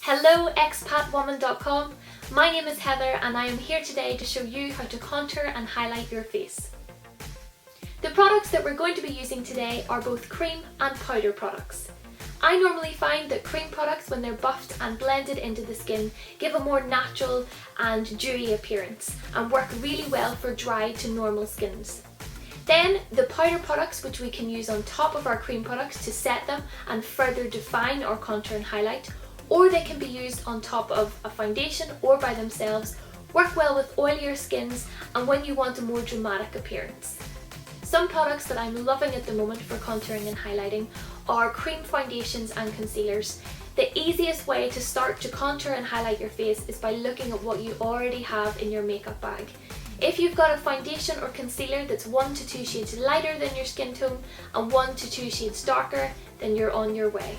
Hello ExpatWoman.com, my name is Heather and I am here today to show you how to contour and highlight your face. The products that we're going to be using today are both cream and powder products. I normally find that cream products, when they're buffed and blended into the skin, give a more natural and dewy appearance and work really well for dry to normal skins. Then the powder products, which we can use on top of our cream products to set them and further define or contour and highlight, or they can be used on top of a foundation or by themselves, work well with oilier skins and when you want a more dramatic appearance. Some products that I'm loving at the moment for contouring and highlighting are cream foundations and concealers. The easiest way to start to contour and highlight your face is by looking at what you already have in your makeup bag. If you've got a foundation or concealer that's 1 to 2 shades lighter than your skin tone and 1 to 2 shades darker, then you're on your way.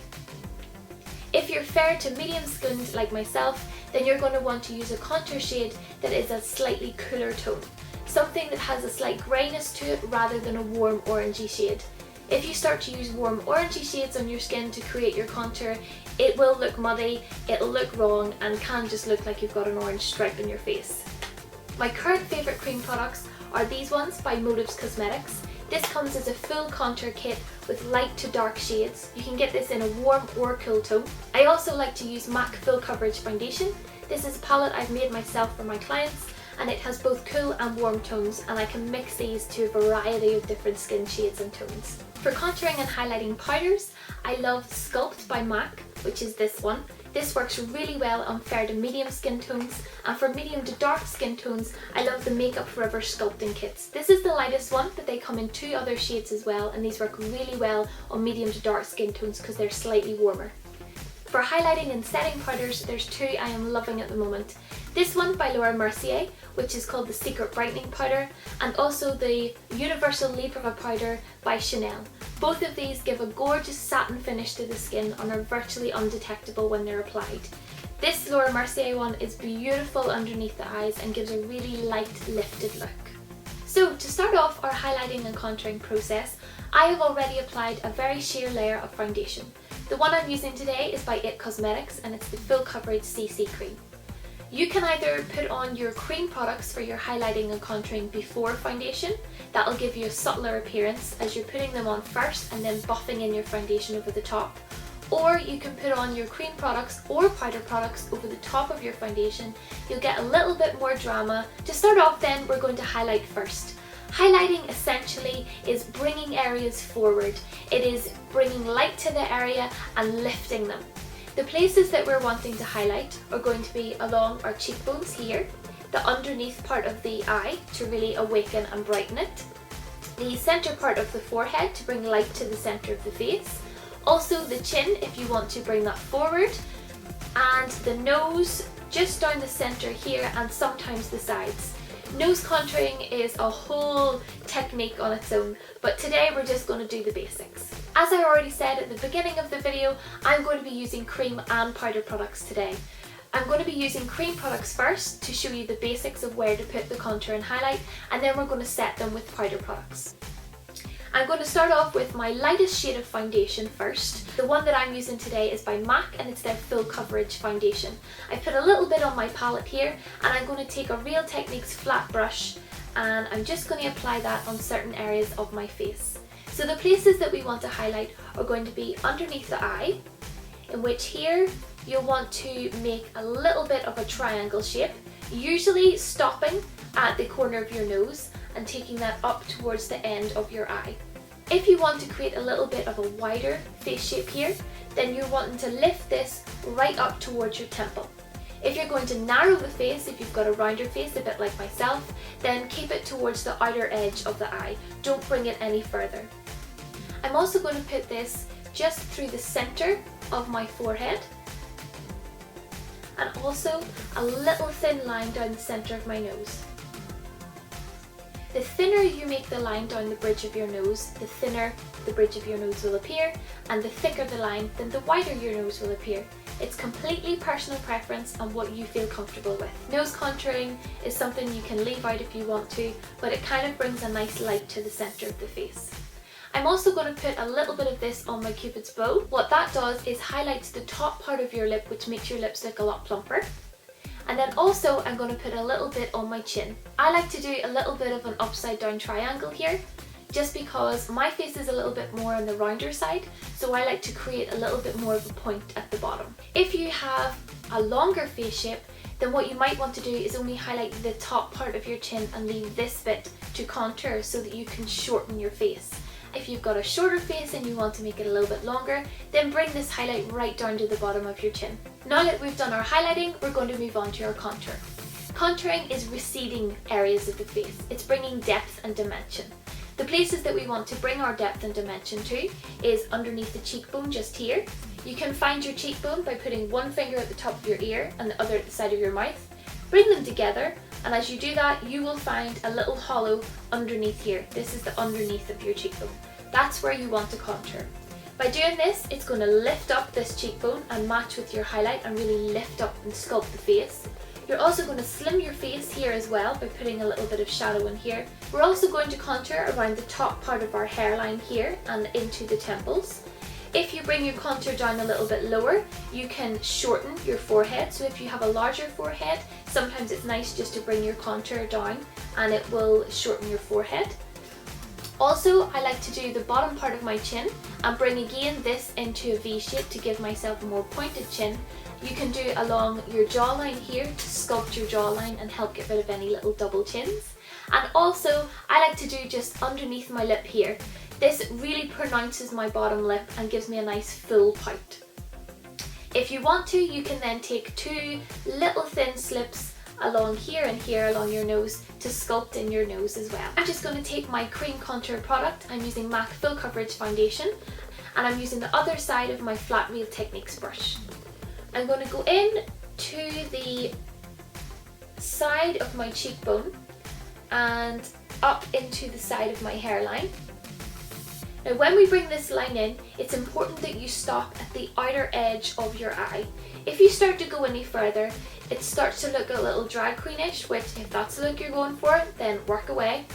If you're fair to medium skinned like myself, then you're going to want to use a contour shade that is a slightly cooler tone. Something that has a slight greyness to it rather than a warm orangey shade. If you start to use warm orangey shades on your skin to create your contour, it will look muddy, it'll look wrong and can just look like you've got an orange stripe in your face. My current favourite cream products are these ones by Motives Cosmetics. This comes as a full contour kit with light to dark shades. You can get this in a warm or cool tone. I also like to use MAC Full Coverage Foundation. This is a palette I've made myself for my clients and it has both cool and warm tones and I can mix these to a variety of different skin shades and tones. For contouring and highlighting powders, I love Sculpt by MAC, which is this one. This works really well on fair to medium skin tones, and for medium to dark skin tones, I love the Makeup Forever sculpting kits. This is the lightest one, but they come in 2 other shades as well, and these work really well on medium to dark skin tones because they're slightly warmer. For highlighting and setting powders, there's 2 I am loving at the moment. This one by Laura Mercier, which is called the Secret Brightening Powder, and also the Universal Libre Powder by Chanel. Both of these give a gorgeous satin finish to the skin and are virtually undetectable when they're applied. This Laura Mercier one is beautiful underneath the eyes and gives a really light, lifted look. So to start off our highlighting and contouring process, I have already applied a very sheer layer of foundation. The one I'm using today is by IT Cosmetics and it's the Full Coverage CC Cream. You can either put on your cream products for your highlighting and contouring before foundation. That'll give you a subtler appearance as you're putting them on first and then buffing in your foundation over the top. Or you can put on your cream products or powder products over the top of your foundation. You'll get a little bit more drama. To start off then, we're going to highlight first. Highlighting essentially is bringing areas forward. It is bringing light to the area and lifting them. The places that we're wanting to highlight are going to be along our cheekbones here, the underneath part of the eye to really awaken and brighten it, the centre part of the forehead to bring light to the centre of the face, also the chin if you want to bring that forward, and the nose just down the centre here and sometimes the sides. Nose contouring is a whole technique on its own, but today we're just going to do the basics. As I already said at the beginning of the video, I'm going to be using cream and powder products today. I'm going to be using cream products first to show you the basics of where to put the contour and highlight, and then we're going to set them with powder products. I'm going to start off with my lightest shade of foundation first. The one that I'm using today is by MAC and it's their Full Coverage Foundation. I put a little bit on my palette here and I'm going to take a Real Techniques flat brush and I'm just going to apply that on certain areas of my face. So the places that we want to highlight are going to be underneath the eye, in which here you'll want to make a little bit of a triangle shape, usually stopping at the corner of your nose and taking that up towards the end of your eye. If you want to create a little bit of a wider face shape here, then you're wanting to lift this right up towards your temple. If you're going to narrow the face, if you've got a rounder face, a bit like myself, then keep it towards the outer edge of the eye. Don't bring it any further. I'm also going to put this just through the centre of my forehead and also a little thin line down the centre of my nose. The thinner you make the line down the bridge of your nose, the thinner the bridge of your nose will appear, and the thicker the line, then the wider your nose will appear. It's completely personal preference and what you feel comfortable with. Nose contouring is something you can leave out if you want to, but it kind of brings a nice light to the centre of the face. I'm also going to put a little bit of this on my Cupid's bow. What that does is highlights the top part of your lip, which makes your lips look a lot plumper. And then also I'm going to put a little bit on my chin. I like to do a little bit of an upside down triangle here, just because my face is a little bit more on the rounder side, so I like to create a little bit more of a point at the bottom. If you have a longer face shape, then what you might want to do is only highlight the top part of your chin and leave this bit to contour so that you can shorten your face. If you've got a shorter face and you want to make it a little bit longer, then bring this highlight right down to the bottom of your chin. Now that we've done our highlighting, we're going to move on to our contour. Contouring is receding areas of the face. It's bringing depth and dimension. The places that we want to bring our depth and dimension to is underneath the cheekbone, just here. You can find your cheekbone by putting one finger at the top of your ear and the other at the side of your mouth. Bring them together, and as you do that, you will find a little hollow underneath here. This is the underneath of your cheekbone. That's where you want to contour. By doing this, it's going to lift up this cheekbone and match with your highlight and really lift up and sculpt the face. You're also going to slim your face here as well by putting a little bit of shadow in here. We're also going to contour around the top part of our hairline here and into the temples. If you bring your contour down a little bit lower, you can shorten your forehead. So if you have a larger forehead, sometimes it's nice just to bring your contour down and it will shorten your forehead. Also, I like to do the bottom part of my chin and bring again this into a V shape to give myself a more pointed chin. You can do it along your jawline here to sculpt your jawline and help get rid of any little double chins. And also, I like to do just underneath my lip here. This really pronounces my bottom lip and gives me a nice full pout. If you want to, you can then take two little thin slips along here and here along your nose to sculpt in your nose as well. I'm just going to take my cream contour product. I'm using MAC Full Coverage Foundation and I'm using the other side of my Flat Real Techniques brush. I'm going to go in to the side of my cheekbone and up into the side of my hairline. Now when we bring this line in, it's important that you stop at the outer edge of your eye. If you start to go any further, it starts to look a little drag queenish, which if that's the look you're going for, then work away.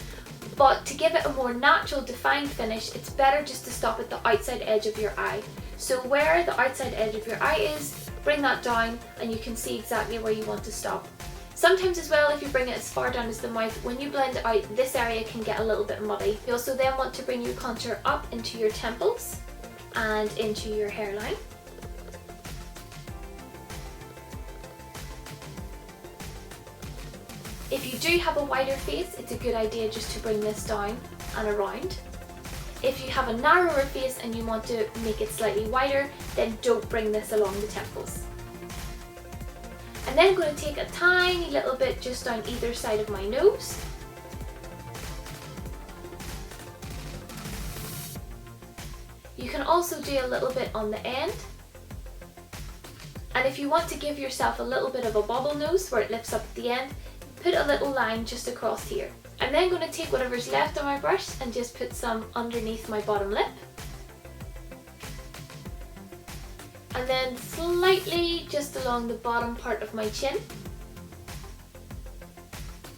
But to give it a more natural defined finish, it's better just to stop at the outside edge of your eye. So where the outside edge of your eye is, bring that down and you can see exactly where you want to stop. Sometimes as well, if you bring it as far down as the mouth, when you blend it out, this area can get a little bit muddy. You also then want to bring your contour up into your temples and into your hairline. If you do have a wider face, it's a good idea just to bring this down and around. If you have a narrower face and you want to make it slightly wider, then don't bring this along the temples. I'm then going to take a tiny little bit just down either side of my nose. You can also do a little bit on the end. And if you want to give yourself a little bit of a bobble nose where it lifts up at the end, put a little line just across here. I'm then going to take whatever's left on my brush and just put some underneath my bottom lip. And then slightly just along the bottom part of my chin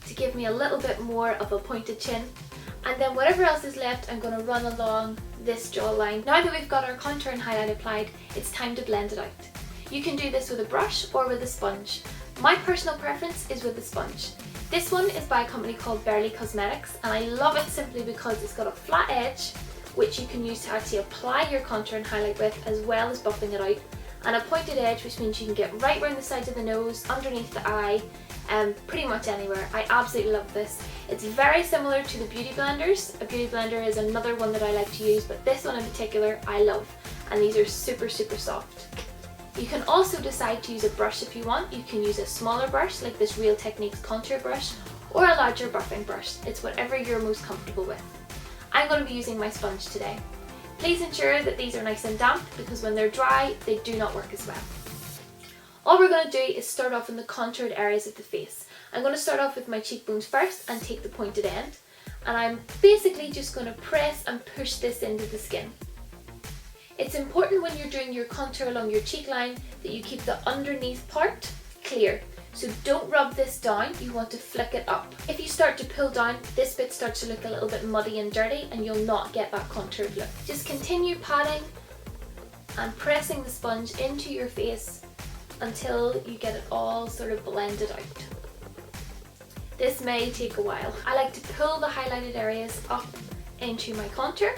to give me a little bit more of a pointed chin. And then whatever else is left, I'm going to run along this jawline. Now that we've got our contour and highlight applied, it's time to blend it out. You can do this with a brush or with a sponge. My personal preference is with a sponge. This one is by a company called Barely Cosmetics and I love it simply because it's got a flat edge which you can use to actually apply your contour and highlight with, as well as buffing it out, and a pointed edge, which means you can get right around the sides of the nose, underneath the eye, and pretty much anywhere. I absolutely love this. It's very similar to the beauty blenders. A beauty blender is another one that I like to use, but this one in particular I love, and these are super soft. You can also decide to use a brush if you want. You can use a smaller brush like this Real Techniques contour brush, or a larger buffing brush. It's whatever you're most comfortable with. I'm going to be using my sponge today. Please ensure that these are nice and damp because when they're dry, they do not work as well. All we're going to do is start off in the contoured areas of the face. I'm going to start off with my cheekbones first and take the pointed end. And I'm basically just going to press and push this into the skin. It's important when you're doing your contour along your cheek line that you keep the underneath part clear. So don't rub this down, you want to flick it up. If you start to pull down, this bit starts to look a little bit muddy and dirty and you'll not get that contoured look. Just continue patting and pressing the sponge into your face until you get it all sort of blended out. This may take a while. I like to pull the highlighted areas up into my contour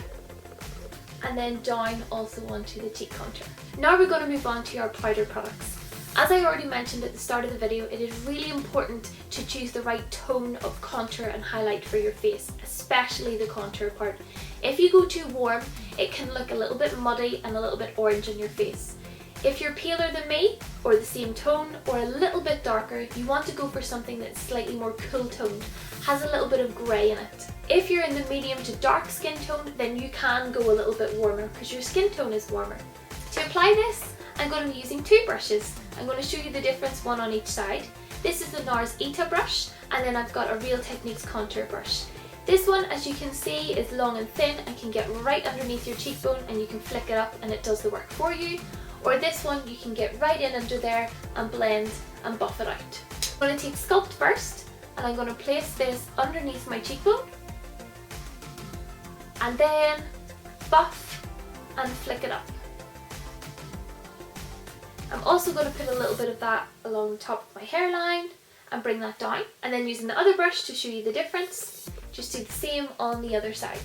and then down also onto the cheek contour. Now we're going to move on to our powder products. As I already mentioned at the start of the video, it is really important to choose the right tone of contour and highlight for your face, especially the contour part. If you go too warm, it can look a little bit muddy and a little bit orange on your face. If you're paler than me, or the same tone, or a little bit darker, you want to go for something that's slightly more cool toned, has a little bit of grey in it. If you're in the medium to dark skin tone, then you can go a little bit warmer because your skin tone is warmer. To apply this, I'm going to be using two brushes. I'm going to show you the difference, one on each side. This is the NARS Eta brush, and then I've got a Real Techniques contour brush. This one, as you can see, is long and thin and can get right underneath your cheekbone and you can flick it up and it does the work for you. Or this one, you can get right in under there and blend and buff it out. I'm going to take Sculpt first, and I'm going to place this underneath my cheekbone and then buff and flick it up. I'm also going to put a little bit of that along the top of my hairline and bring that down, and then using the other brush to show you the difference, just do the same on the other side.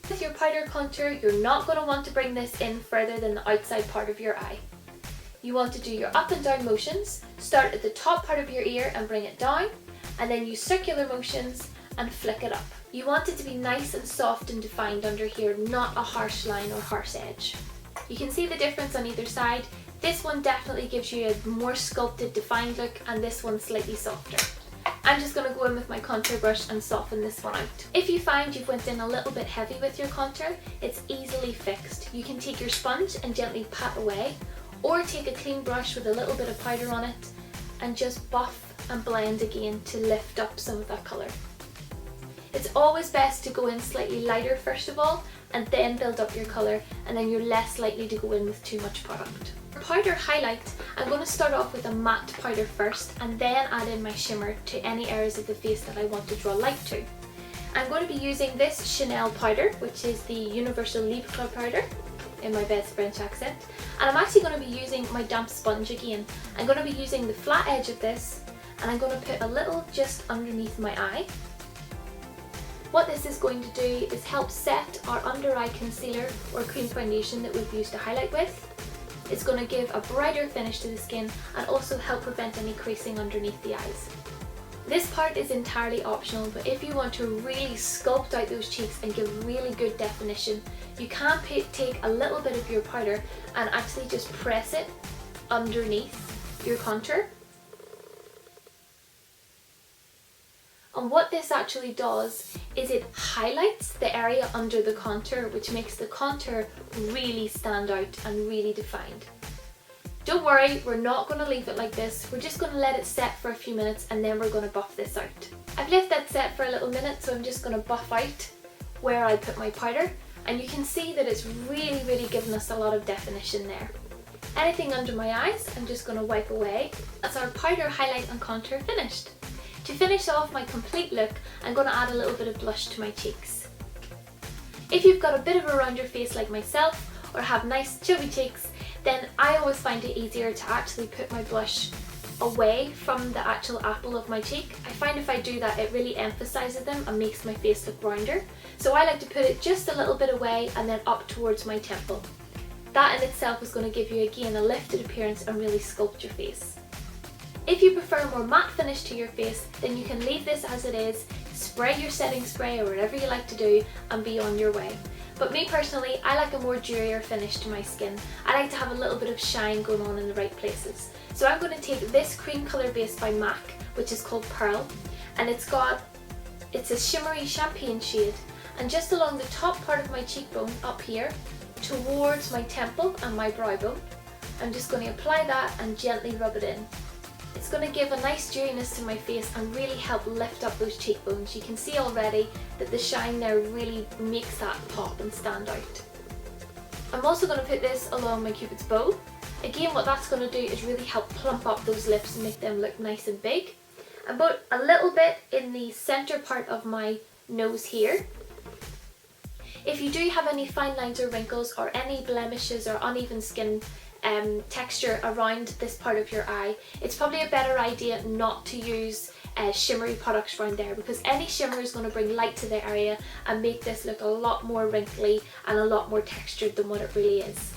With your powder contour, you're not going to want to bring this in further than the outside part of your eye. You want to do your up and down motions, start at the top part of your ear and bring it down, and then use circular motions and flick it up. You want it to be nice and soft and defined under here, not a harsh line or harsh edge. You can see the difference on either side. This one definitely gives you a more sculpted, defined look, and this one slightly softer. I'm just going to go in with my contour brush and soften this one out. If you find you've went in a little bit heavy with your contour, it's easily fixed. You can take your sponge and gently pat away, or take a clean brush with a little bit of powder on it and just buff and blend again to lift up some of that colour. It's always best to go in slightly lighter first of all, and then build up your colour, and then you're less likely to go in with too much product. For powder highlight, I'm going to start off with a matte powder first and then add in my shimmer to any areas of the face that I want to draw light to. I'm going to be using this Chanel powder, which is the Universal Lip Club powder in my best French accent, and I'm actually going to be using my damp sponge again. I'm going to be using the flat edge of this, and I'm going to put a little just underneath my eye. What this is going to do is help set our under eye concealer or cream foundation that we've used to highlight with. It's going to give a brighter finish to the skin and also help prevent any creasing underneath the eyes. This part is entirely optional, but if you want to really sculpt out those cheeks and give really good definition, you can take a little bit of your powder and actually just press it underneath your contour. And what this actually does is it highlights the area under the contour, which makes the contour really stand out and really defined. Don't worry, we're not going to leave it like this. We're just going to let it set for a few minutes and then we're going to buff this out. I've left that set for a little minute, so I'm just going to buff out where I put my powder, and you can see that it's really given us a lot of definition there. Anything under my eyes, I'm just going to wipe away. That's our powder, highlight and contour finished. To finish off my complete look, I'm going to add a little bit of blush to my cheeks. If you've got a bit of a rounder face like myself, or have nice chubby cheeks, then I always find it easier to actually put my blush away from the actual apple of my cheek. I find if I do that, it really emphasises them and makes my face look rounder. So I like to put it just a little bit away and then up towards my temple. That in itself is going to give you again a lifted appearance and really sculpt your face. If you prefer a more matte finish to your face, then you can leave this as it is, spray your setting spray or whatever you like to do, and be on your way. But me personally, I like a more dewier finish to my skin. I like to have a little bit of shine going on in the right places. So I'm going to take this cream colour base by MAC, which is called Pearl, and it's a shimmery champagne shade, and just along the top part of my cheekbone up here, towards my temple and my brow bone, I'm just going to apply that and gently rub it in. It's going to give a nice dewiness to my face and really help lift up those cheekbones. You can see already that the shine there really makes that pop and stand out. I'm also going to put this along my cupid's bow, Again, what that's going to do is really help plump up those lips and make them look nice and big. And put a little bit in the center part of my nose here. If you do have any fine lines or wrinkles or any blemishes or uneven skin texture around this part of your eye, it's probably a better idea not to use shimmery products around there, because any shimmer is going to bring light to the area and make this look a lot more wrinkly and a lot more textured than what it really is.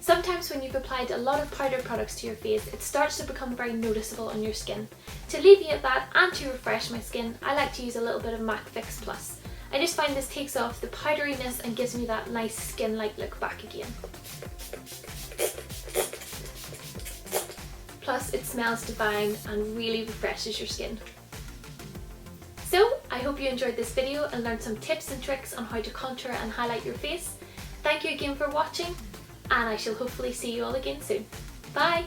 Sometimes when you've applied a lot of powder products to your face, it starts to become very noticeable on your skin. To alleviate that and to refresh my skin, I like to use a little bit of MAC Fix Plus. I just find this takes off the powderiness and gives me that nice skin-like look back again. Plus it smells divine and really refreshes your skin. So I hope you enjoyed this video and learned some tips and tricks on how to contour and highlight your face. Thank you again for watching, and I shall hopefully see you all again soon. Bye!